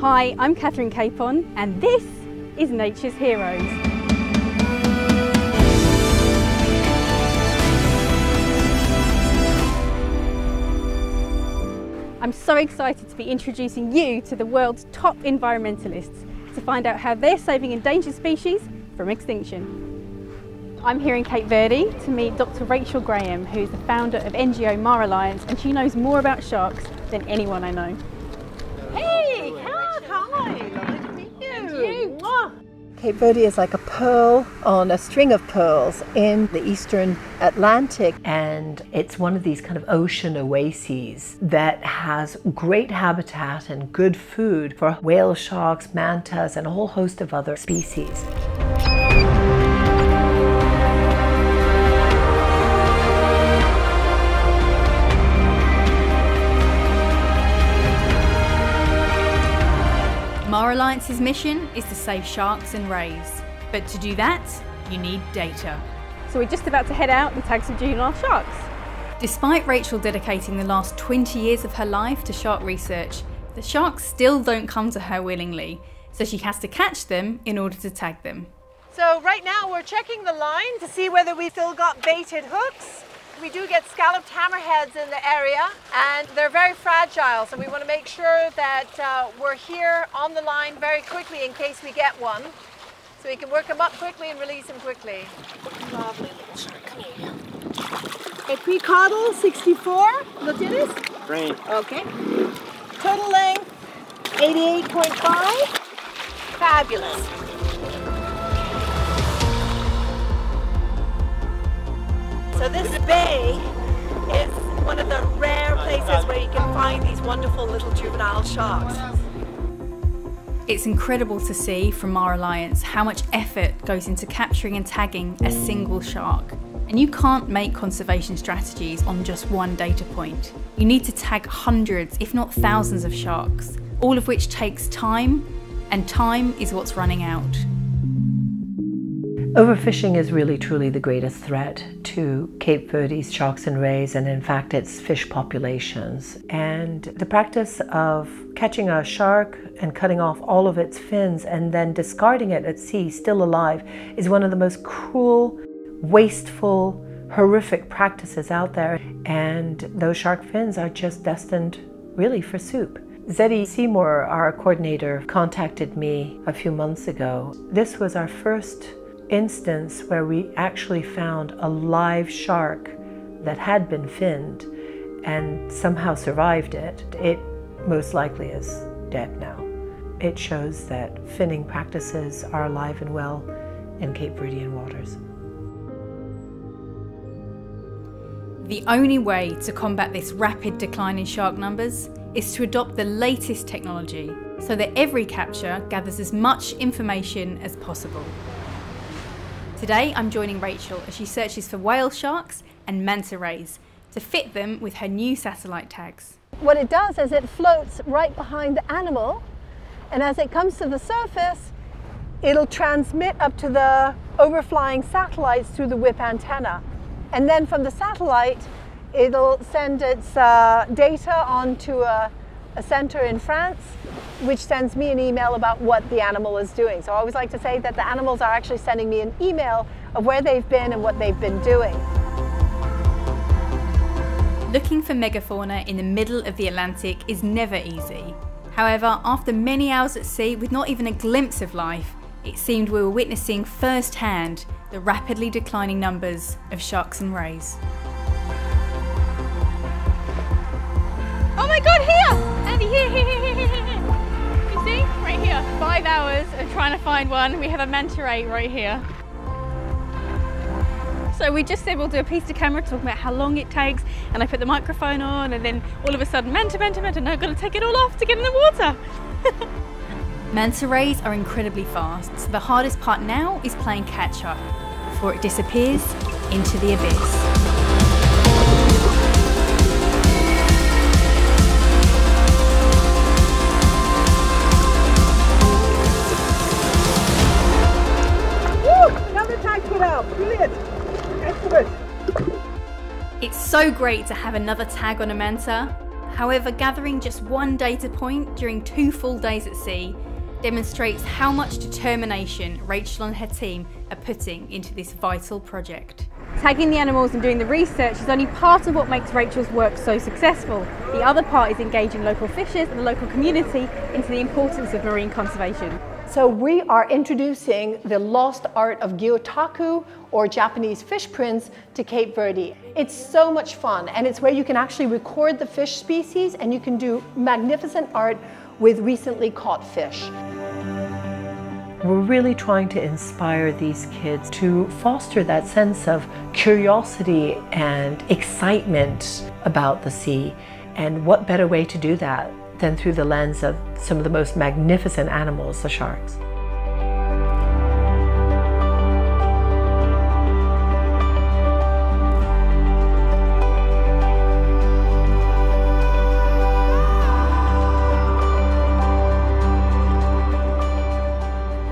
Hi, I'm Capon and this is Nature's Heroes. I'm so excited to be introducing you to the world's top environmentalists to find out how they're saving endangered species from extinction. I'm here in Cape Verde to meet Dr. Rachel Graham, who's the founder of NGO Mar Alliance, and she knows more about sharks than anyone I know. Hey, Kat, hi! Lovely to meet you. And you. Mwah. Cape Verde is like a pearl on a string of pearls in the eastern Atlantic, and it's one of these kind of ocean oases that has great habitat and good food for whale sharks, mantas, and a whole host of other species. Mar Alliance's mission is to save sharks and rays, but to do that, you need data. So we're just about to head out and tag some juvenile sharks. Despite Rachel dedicating the last 20 years of her life to shark research, the sharks still don't come to her willingly, so she has to catch them in order to tag them. So right now we're checking the line to see whether we've still got baited hooks. We do get scalloped hammerheads in the area, and they're very fragile, so we want to make sure that we're here on the line very quickly in case we get one, so we can work them up quickly and release them quickly. Lovely little shark, come here. A pre-caudal 64, look at this. Great. Okay. Total length 88.5. Fabulous. So this bay is one of the rare places where you can find these wonderful little juvenile sharks. It's incredible to see from Mar Alliance how much effort goes into capturing and tagging a single shark. And you can't make conservation strategies on just one data point. You need to tag hundreds, if not thousands of sharks, all of which takes time, and time is what's running out. Overfishing is really truly the greatest threat to Cape Verde's sharks and rays, and in fact its fish populations. And the practice of catching a shark and cutting off all of its fins and then discarding it at sea still alive is one of the most cruel, wasteful, horrific practices out there. And those shark fins are just destined really for soup. Zeddy Seymour, our coordinator, contacted me a few months ago. This was our first instance where we actually found a live shark that had been finned and somehow survived it. It most likely is dead now. It shows that finning practices are alive and well in Cape Verdean waters. The only way to combat this rapid decline in shark numbers is to adopt the latest technology so that every capture gathers as much information as possible. Today I'm joining Rachel as she searches for whale sharks and manta rays to fit them with her new satellite tags. What it does is it floats right behind the animal, and as it comes to the surface, it'll transmit up to the overflying satellites through the whip antenna. And then from the satellite, it'll send its data onto a center in France, which sends me an email about what the animal is doing. So I always like to say that the animals are actually sending me an email of where they've been and what they've been doing. Looking for megafauna in the middle of the Atlantic is never easy. However, after many hours at sea with not even a glimpse of life, it seemed we were witnessing firsthand the rapidly declining numbers of sharks and rays. Oh my God, here! Andy, here. You see? Right here. 5 hours of trying to find one. We have a manta ray right here. So we just said we'll do a piece to camera talking about how long it takes, and I put the microphone on, and then all of a sudden, manta. Now I've got to take it all off to get in the water. Manta rays are incredibly fast, so the hardest part now is playing catch up before it disappears into the abyss. Brilliant! Excellent! It's so great to have another tag on a manta. However, gathering just one data point during 2 full days at sea demonstrates how much determination Rachel and her team are putting into this vital project. Tagging the animals and doing the research is only part of what makes Rachel's work so successful. The other part is engaging local fishers and the local community into the importance of marine conservation. So we are introducing the lost art of gyotaku, or Japanese fish prints, to Cape Verde. It's so much fun, and it's where you can actually record the fish species and you can do magnificent art with recently caught fish. We're really trying to inspire these kids to foster that sense of curiosity and excitement about the sea. And what better way to do that than through the lens of some of the most magnificent animals, the sharks.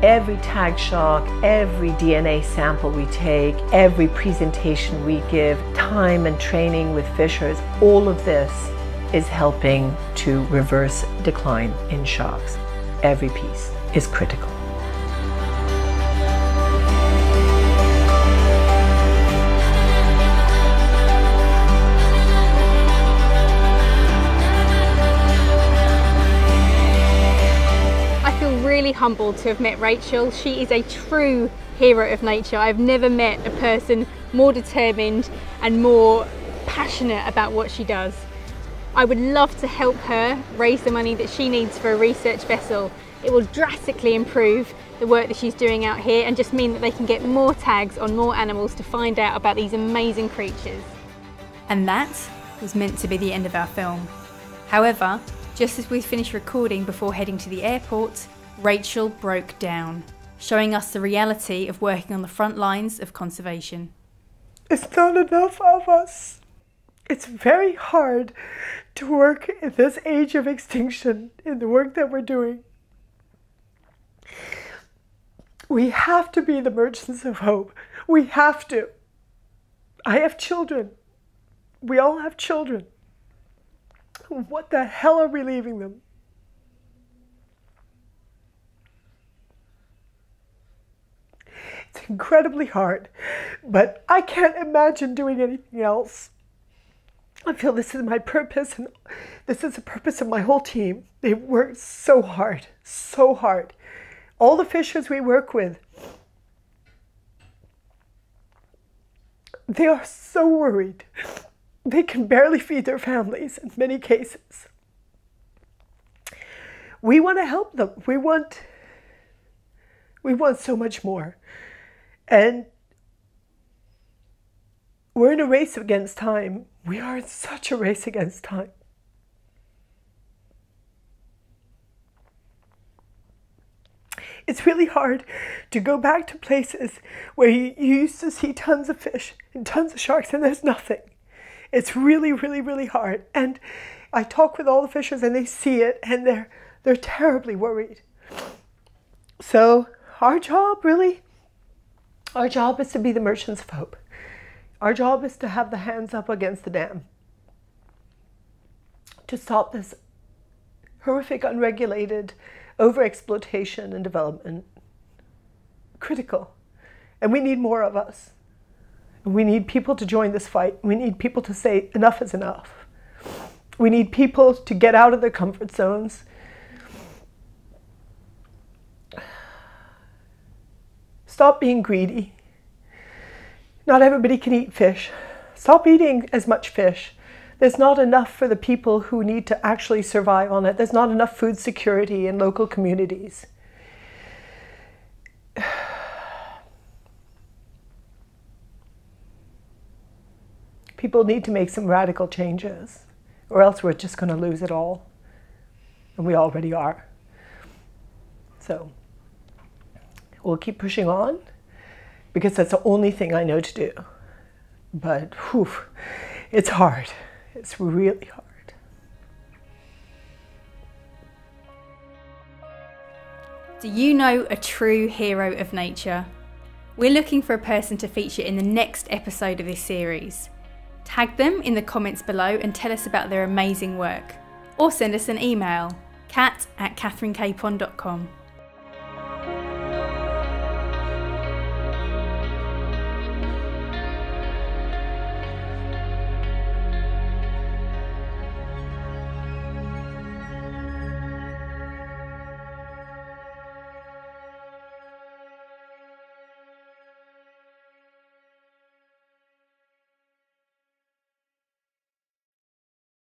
Every tag shark, every DNA sample we take, every presentation we give, time and training with fishers, all of this is helping to reverse decline in sharks. Every piece is critical. Really humbled to have met Rachel. She is a true hero of nature. I've never met a person more determined and more passionate about what she does. I would love to help her raise the money that she needs for a research vessel. It will drastically improve the work that she's doing out here and just mean that they can get more tags on more animals to find out about these amazing creatures. And that was meant to be the end of our film. However, just as we finished recording before heading to the airport, Rachel broke down, showing us the reality of working on the front lines of conservation. It's not enough of us. It's very hard to work in this age of extinction, in the work that we're doing. We have to be the merchants of hope. We have to. I have children. We all have children. What the hell are we leaving them? It's incredibly hard, but I can't imagine doing anything else. I feel this is my purpose, and this is the purpose of my whole team. They work so hard, so hard. All the fishers we work with, they are so worried. They can barely feed their families in many cases. We want to help them. We want so much more. And we're in a race against time. We are in such a race against time. It's really hard to go back to places where you used to see tons of fish and tons of sharks, and there's nothing. It's really, really, really hard. And I talk with all the fishers and they see it, and they're terribly worried. So our job is to be the merchants of hope. Our job is to have the hands up against the dam, to stop this horrific, unregulated overexploitation and development. Critical. And we need more of us. We need people to join this fight. We need people to say enough is enough. We need people to get out of their comfort zones. Stop being greedy. Not everybody can eat fish. Stop eating as much fish. There's not enough for the people who need to actually survive on it. There's not enough food security in local communities. People need to make some radical changes, or else we're just going to lose it all. And we already are. So we'll keep pushing on, because that's the only thing I know to do. But whew, it's hard. It's really hard. Do you know a true hero of nature? We're looking for a person to feature in the next episode of this series. Tag them in the comments below and tell us about their amazing work. Or send us an email, cat@catherinecapon.com.